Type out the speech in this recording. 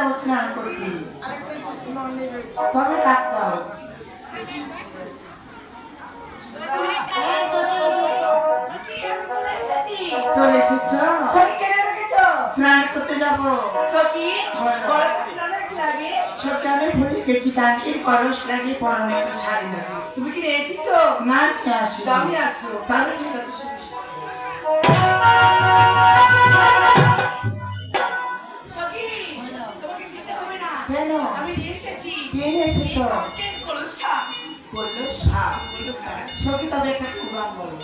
যাবো স্নান করতে। তবে ডাক দাও। চলে এসেছ? স্নান করতে যাবো। সখী আমি ভুলে গেছি, টাঙ্কির কলস লাগে, পরনে একটা শাড়ি লাগে। তুমি কি নিয়ে এসেছো? না নিয়ে আসি। আমি আসছো তাহলে ঠিক আছে। কেন? আমি নিয়ে এসেছি। কে নিয়ে এসেছ? বললো সাপ। সখী তবে একটা কুরবান বলো।